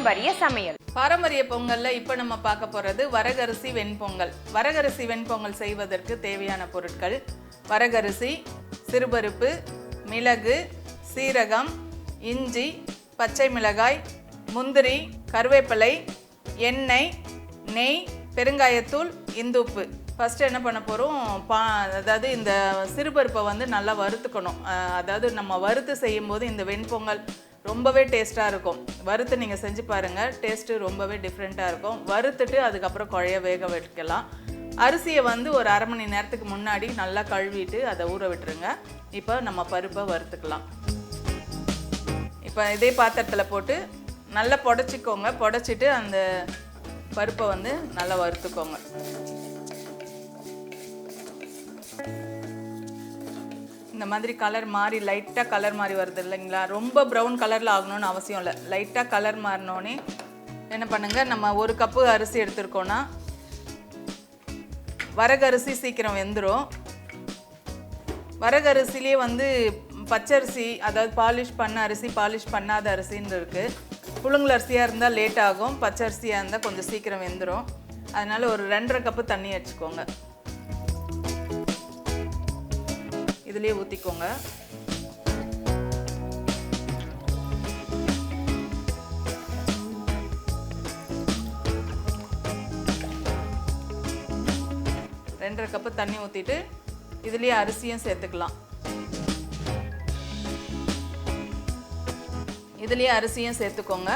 பாரம்பரிய சமையல். பாரம்பரிய பொங்கல்ல இப்போ நம்ம பார்க்க போகிறது வரகரிசி வெண்பொங்கல். வரகரிசி வெண்பொங்கல் செய்வதற்கு தேவையான பொருட்கள்: வரகரிசி, சிறுபருப்பு, மிளகு, சீரகம், இஞ்சி, பச்சை மிளகாய், முந்திரி, கருவேப்பிலை, எண்ணெய், நெய், பெருங்காயத்தூள், இந்துப்பு. ஃபஸ்ட்டு என்ன பண்ண போகிறோம், அதாவது இந்த சிறுபருப்பை வந்து நல்லா வறுத்துக்கணும். அதாவது நம்ம வறுத்து செய்யும்போது இந்த வெண்பொங்கல் ரொம்பவே டேஸ்ட்டாக இருக்கும். வறுத்து நீங்கள் செஞ்சு பாருங்கள், டேஸ்ட்டு ரொம்பவே டிஃப்ரெண்ட்டாக இருக்கும். வறுத்துட்டு அதுக்கப்புறம் குழைய வேக வைக்கலாம். அரிசியை வந்து ஒரு அரை மணி நேரத்துக்கு முன்னாடி நல்லா கழுவிட்டு அதை ஊற விட்டுருங்க. இப்போ நம்ம பருப்பை வறுத்துக்கலாம். இப்போ இதே பாத்திரத்தில் போட்டு நல்லா புடச்சிக்கோங்க. புடச்சிட்டு அந்த பருப்பை வந்து நல்லா வறுத்துக்கோங்க. இந்த மாதிரி கலர் மாறி லைட்டாக கலர் மாறி வருது இல்லைங்களா? ரொம்ப ப்ரௌன் கலரில் ஆகணும்னு அவசியம் இல்லை. லைட்டாக கலர் மாறினோடனே என்ன பண்ணுங்கள், நம்ம ஒரு கப்பு அரிசி எடுத்துருக்கோன்னா வரகரிசி சீக்கிரம் வெந்துடும். வரகரிசிலே வந்து பச்சரிசி, அதாவது பாலிஷ் பண்ண அரிசி, பாலிஷ் பண்ணாத அரிசின்னு இருக்குது. புழுங்கல் அரிசியாக இருந்தால் லேட் ஆகும், பச்சரிசியாக இருந்தால் கொஞ்சம் சீக்கிரம் வெந்துடும். அதனால் ஒரு 2.5 கப்பு தண்ணி வச்சுக்கோங்க. இதுலேயே ஊற்றிக்கோங்க. ரெண்டரை கப்பு தண்ணி ஊற்றிட்டு இதுலேயே அரிசியும் சேர்த்துக்கலாம். இதுலேயே அரிசியும் சேர்த்துக்கோங்க.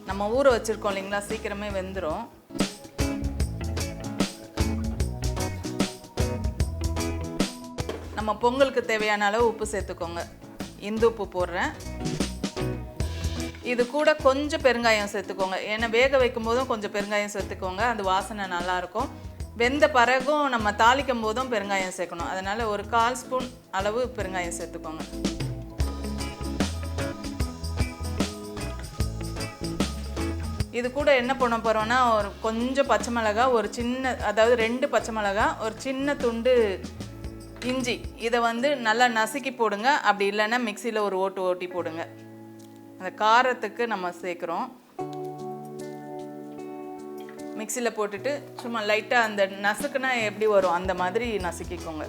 நம்ம ஊற வச்சுருக்கோம் இல்லைங்களா, சீக்கிரமே வெந்துடும். நம்ம பொங்கலுக்கு தேவையான அளவு உப்பு சேர்த்துக்கோங்க. இந்து உப்பு போடுறேன். இது கூட கொஞ்சம் பெருங்காயம் சேர்த்துக்கோங்க. ஏன்னா வேக வைக்கும் போதும் கொஞ்சம் பெருங்காயம் சேர்த்துக்கோங்க, அது வாசனை நல்லாயிருக்கும். வெந்த பிறகும் நம்ம தாளிக்கும் போதும் பெருங்காயம் சேர்க்கணும். அதனால் ஒரு 1/4 ஸ்பூன் அளவு பெருங்காயம் சேர்த்துக்கோங்க. இது கூட என்ன பண்ண போகிறோன்னா, ஒரு கொஞ்சம் பச்சை மிளகாய், ஒரு சின்ன, அதாவது 2 பச்சை மிளகாய், ஒரு சின்ன துண்டு இஞ்சி, இதை வந்து நல்லா நசுக்கி போடுங்க. அப்படி இல்லைன்னா மிக்சியில் ஒரு ஓட்டி போடுங்க. அந்த காரத்துக்கு நம்ம சேர்க்குறோம். மிக்சியில் போட்டுட்டு சும்மா லைட்டாக அந்த நசுக்குனா எப்படி வரும் அந்த மாதிரி நசுக்கிக்கோங்க.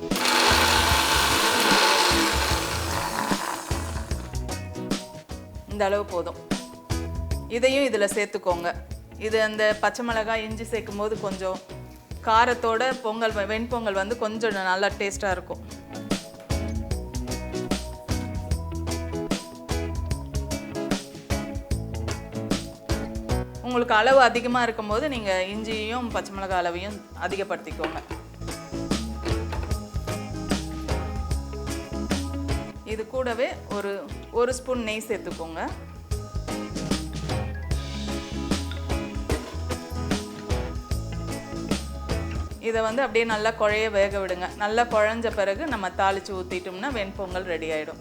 இந்த அளவு போதும். இதையும் இதில் சேர்த்துக்கோங்க. இது அந்த பச்சை மிளகாய், இஞ்சி சேர்க்கும் போது கொஞ்சம் காரத்தோட பொங்கல், வெண்பொங்கல் வந்து கொஞ்சம் நல்லா டேஸ்ட்டாக இருக்கும். உங்களுக்கு அளவு அதிகமாக இருக்கும்போது நீங்கள் இஞ்சியும் பச்சை மிளகாய் அளவையும் அதிகப்படுத்திக்கோங்க. இது கூடவே ஒரு ஸ்பூன் நெய் சேர்த்துக்கோங்க. இதை வந்து அப்படியே நல்லா குழைய வேக விடுங்க. நல்லா குழஞ்ச பிறகு நம்ம தாளித்து ஊற்றிட்டோம்னா வெண்பொங்கல் ரெடி ஆகிடும்.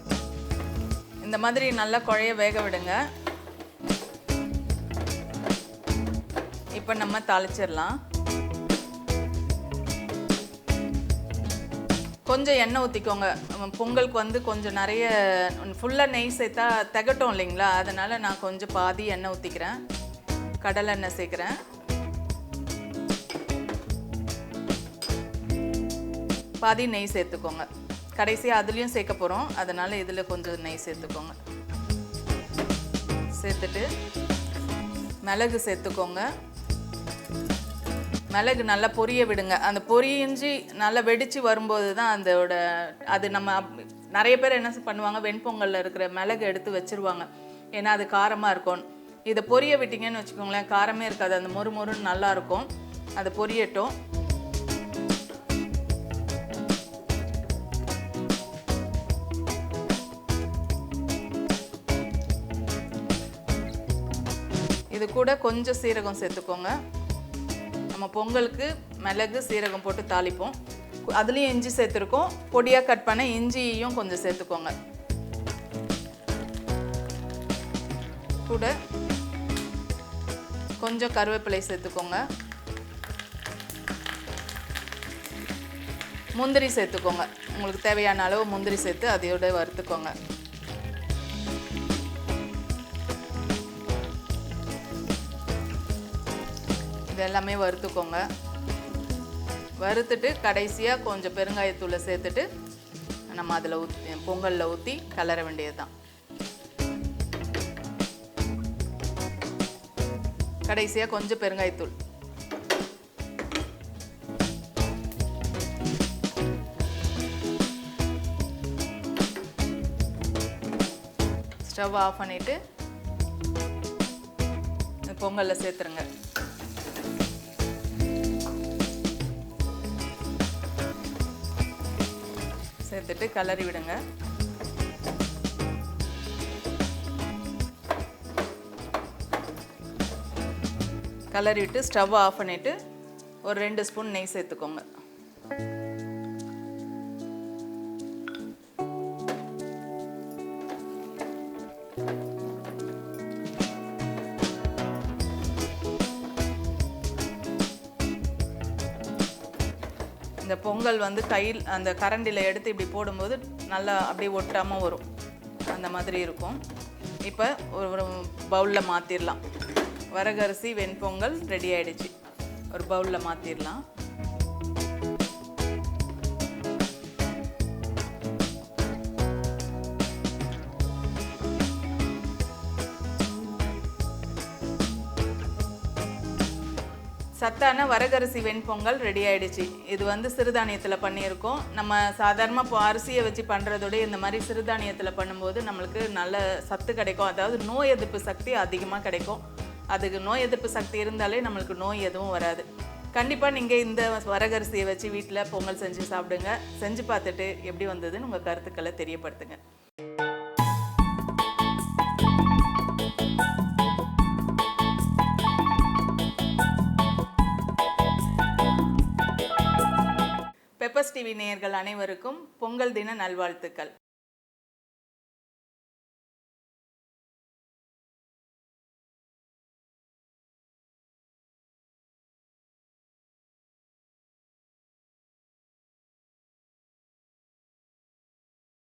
இந்த மாதிரி நல்லா குழைய வேக விடுங்க. இப்போ நம்ம தாளிச்சிடலாம். கொஞ்சம் எண்ணெய் ஊற்றிக்கோங்க. பொங்கலுக்கு வந்து கொஞ்சம் நிறைய ஃபுல்லாக நெய் சேர்த்தா திகட்டும் இல்லைங்களா? அதனால் நான் கொஞ்சம் பாதி எண்ணெய் ஊற்றிக்கிறேன். கடலை எண்ணெய் சேர்க்குறேன். பாதி நெய் சேர்த்துக்கோங்க. கடைசியாக அதுலேயும் சேர்க்க போகிறோம், அதனால் இதில் கொஞ்சம் நெய் சேர்த்துக்கோங்க. சேர்த்துட்டு மிளகு சேர்த்துக்கோங்க. மிளகு நல்லா பொரிய விடுங்க. அந்த பொரியிஞ்சி நல்லா வெடித்து வரும்போது தான் அது நம்ம நிறைய பேர் என்ன பண்ணுவாங்க, வெண்பொங்கலில் இருக்கிற மிளகு எடுத்து வச்சுருவாங்க, ஏன்னா அது காரமாக இருக்கும். இதை பொரிய விட்டிங்கன்னு வச்சுக்கோங்களேன், காரமே இருக்காது, அந்த மொறுமொறுன்னு நல்லாயிருக்கும். அது பொரியட்டும். இது கூட கொஞ்சம் சீரகம் சேர்த்துக்கோங்க. நம்ம பொங்கலுக்கு மிளகு சீரகம் போட்டு தாளிப்போம். அதுலேயும் இஞ்சி சேர்த்துருக்கோம். பொடியாக கட் பண்ண இஞ்சியையும் கொஞ்சம் சேர்த்துக்கோங்க. கூட கொஞ்சம் கருவேப்பிலை சேர்த்துக்கோங்க. முந்திரி சேர்த்துக்கோங்க. உங்களுக்கு தேவையான அளவு முந்திரி சேர்த்து அதையோட வறுத்துக்கோங்க. இது எல்லாமே வறுத்துக்கோங்க. வறுத்துட்டு கடைசியாக கொஞ்சம் பெருங்காயத்தூளை சேர்த்துட்டு நம்ம அதில் பொங்கலில் ஊற்றி கலர வேண்டியது தான். கடைசியாக கொஞ்சம் பெருங்காயத்தூள். ஸ்டவ் ஆஃப் பண்ணிவிட்டு பொங்கலில் சேர்த்துருங்க. சேர்த்துட்டு கலரி விடுங்க. கலரி விட்டு ஸ்டவ் ஆஃப் பண்ணிவிட்டு ஒரு 2 ஸ்பூன் நெய் சேர்த்துக்கோங்க. இந்த பொங்கல் வந்து கையில் அந்த கரண்டியில் எடுத்து இப்படி போடும்போது நல்லா அப்படியே ஒட்டாமல் வரும். அந்த மாதிரி இருக்கும். இப்போ ஒரு பவுலில் மாற்றிடலாம். வரகரிசி வெண்பொங்கல் ரெடி ஆகிடுச்சு. ஒரு பவுலில் மாற்றிடலாம். சத்தான வரகரிசி வெண்பொங்கல் ரெடி ஆகிடுச்சு. இது வந்து சிறுதானியத்தில் பண்ணியிருக்கோம். நம்ம சாதாரணமாக இப்போ அரிசியை வச்சு பண்ணுறதோடய இந்த மாதிரி சிறுதானியத்தில் பண்ணும்போது நம்மளுக்கு நல்ல சத்து கிடைக்கும். அதாவது நோய் எதிர்ப்பு சக்தி அதிகமாக கிடைக்கும். அதுக்கு நோய் எதிர்ப்பு சக்தி இருந்தாலே நம்மளுக்கு நோய் எதுவும் வராது. கண்டிப்பாக நீங்கள் இந்த வரகரிசியை வச்சு வீட்டில் பொங்கல் செஞ்சு சாப்பிடுங்க. செஞ்சு பார்த்துட்டு எப்படி வந்ததுன்னு உங்கள் கருத்துக்களை தெரியப்படுத்துங்க. பெப்பர்ஸ் டிவி நேயர்கள் அனைவருக்கும் பொங்கல் தின நல்வாழ்த்துக்கள்.